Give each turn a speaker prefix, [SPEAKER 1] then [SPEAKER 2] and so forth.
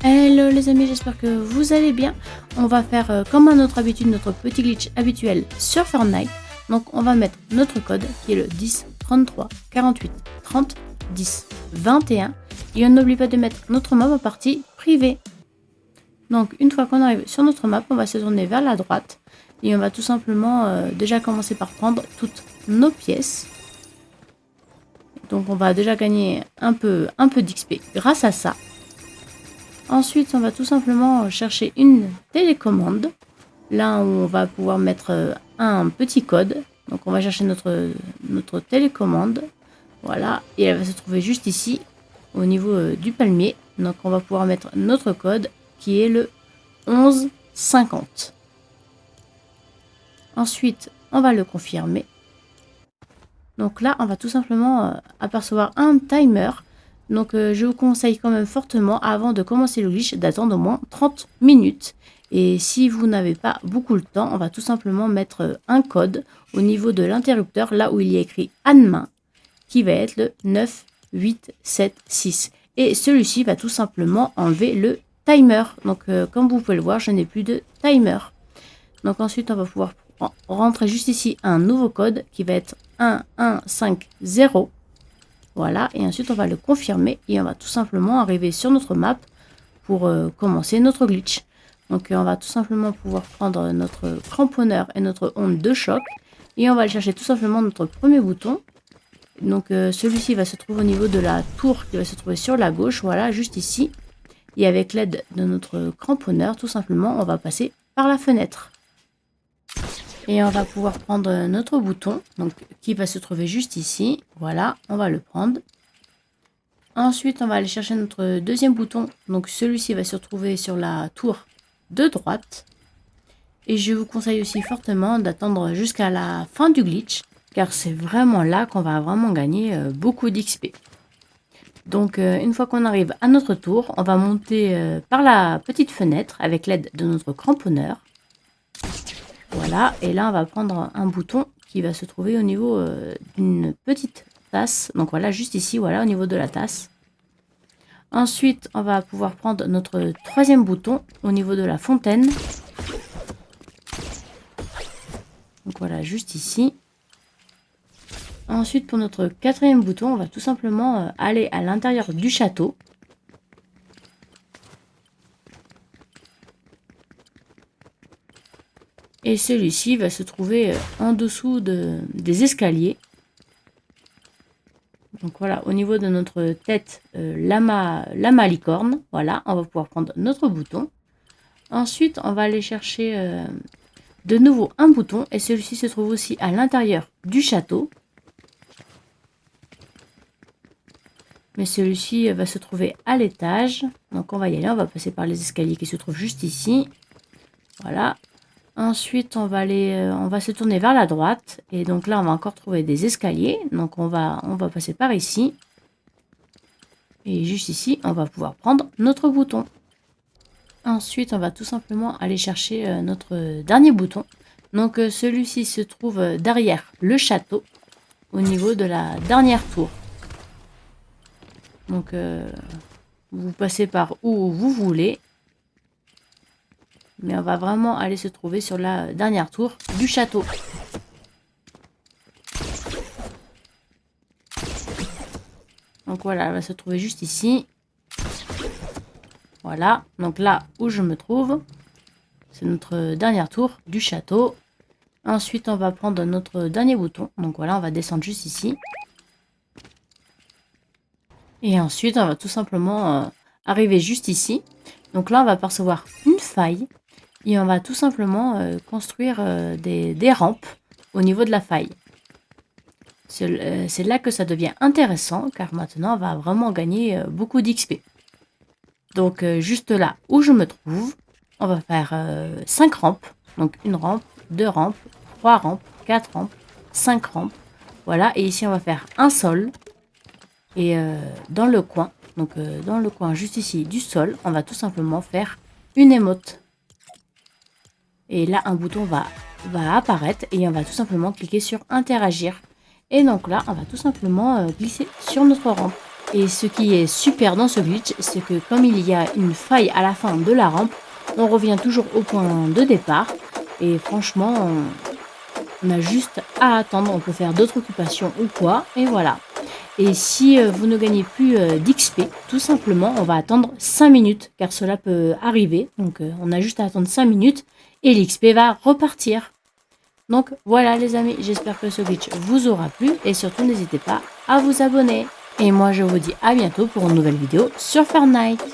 [SPEAKER 1] Hello les amis, j'espère que vous allez bien. On va faire comme à notre habitude, notre petit glitch habituel sur Fortnite. Donc on va mettre notre code qui est le 10 33 48 30 10 21. Et on n'oublie pas de mettre notre map en partie privée. Donc une fois qu'on arrive sur notre map, on va se tourner vers la droite. Et on va tout simplement déjà commencer par prendre toutes nos pièces. Donc on va déjà gagner un peu d'XP grâce à ça. Ensuite, on va tout simplement chercher une télécommande. Là où on va pouvoir mettre un petit code. Donc on va chercher notre télécommande. Voilà. Et elle va se trouver juste ici, au niveau du palmier. Donc on va pouvoir mettre notre code qui est le 1150. Ensuite, on va le confirmer. Donc là, on va tout simplement apercevoir un timer. Donc je vous conseille quand même fortement, avant de commencer le glitch, d'attendre au moins 30 minutes. Et si vous n'avez pas beaucoup le temps, on va tout simplement mettre un code au niveau de l'interrupteur, là où il y a écrit Anne-main, qui va être le 9876. Et celui-ci va tout simplement enlever le timer. Donc comme vous pouvez le voir, je n'ai plus de timer. Donc ensuite, on va pouvoir rentrer juste ici un nouveau code qui va être 1150. Voilà, et ensuite on va le confirmer et on va tout simplement arriver sur notre map pour commencer notre glitch. Donc on va tout simplement pouvoir prendre notre cramponneur et notre onde de choc et on va aller chercher tout simplement notre premier bouton. Donc celui-ci va se trouver au niveau de la tour qui va se trouver sur la gauche, voilà, juste ici. Et avec l'aide de notre cramponneur, tout simplement, on va passer par la fenêtre. Et on va pouvoir prendre notre bouton, donc qui va se trouver juste ici. Voilà, on va le prendre. Ensuite, on va aller chercher notre deuxième bouton. Donc celui-ci va se trouver sur la tour de droite. Et je vous conseille aussi fortement d'attendre jusqu'à la fin du glitch, car c'est vraiment là qu'on va vraiment gagner beaucoup d'XP. Donc une fois qu'on arrive à notre tour, on va monter par la petite fenêtre avec l'aide de notre cramponneur. Voilà, et là on va prendre un bouton qui va se trouver au niveau d'une petite tasse. Donc voilà, juste ici, voilà, au niveau de la tasse. Ensuite, on va pouvoir prendre notre troisième bouton au niveau de la fontaine. Donc voilà, juste ici. Ensuite, pour notre quatrième bouton, on va tout simplement aller à l'intérieur du château. Et celui-ci va se trouver en dessous des escaliers. Donc voilà, au niveau de notre tête, lama licorne. Voilà, on va pouvoir prendre notre bouton. Ensuite, on va aller chercher de nouveau un bouton. Et celui-ci se trouve aussi à l'intérieur du château. Mais celui-ci va se trouver à l'étage. Donc on va y aller, on va passer par les escaliers qui se trouvent juste ici. Voilà. Ensuite, on va se tourner vers la droite. Et donc là, on va encore trouver des escaliers. Donc on va passer par ici. Et juste ici, on va pouvoir prendre notre bouton. Ensuite, on va tout simplement aller chercher notre dernier bouton. Donc celui-ci se trouve derrière le château, au niveau de la dernière tour. Donc vous passez par où vous voulez. Mais on va vraiment aller se trouver sur la dernière tour du château. Donc voilà, elle va se trouver juste ici. Voilà, donc là où je me trouve, c'est notre dernière tour du château. Ensuite, on va prendre notre dernier bouton. Donc voilà, on va descendre juste ici. Et ensuite, on va tout simplement arriver juste ici. Donc là, on va percevoir une faille. Et on va tout simplement construire des rampes au niveau de la faille. C'est là que ça devient intéressant, car maintenant on va vraiment gagner beaucoup d'XP. Donc juste là où je me trouve, on va faire 5 rampes. Donc une rampe, 2 rampes, 3 rampes, 4 rampes, 5 rampes. Voilà, et ici on va faire un sol. Et dans le coin, donc dans le coin juste ici du sol, on va tout simplement faire une émote. Et là, un bouton va apparaître et on va tout simplement cliquer sur interagir. Et donc là, on va tout simplement glisser sur notre rampe. Et ce qui est super dans ce glitch, c'est que comme il y a une faille à la fin de la rampe, on revient toujours au point de départ. Et franchement, on a juste à attendre. On peut faire d'autres occupations ou quoi. Et voilà. Et si vous ne gagnez plus d'XP, tout simplement, on va attendre 5 minutes, car cela peut arriver. Donc, on a juste à attendre 5 minutes et l'XP va repartir. Donc, voilà les amis, j'espère que ce glitch vous aura plu. Et surtout, n'hésitez pas à vous abonner. Et moi, je vous dis à bientôt pour une nouvelle vidéo sur Fortnite.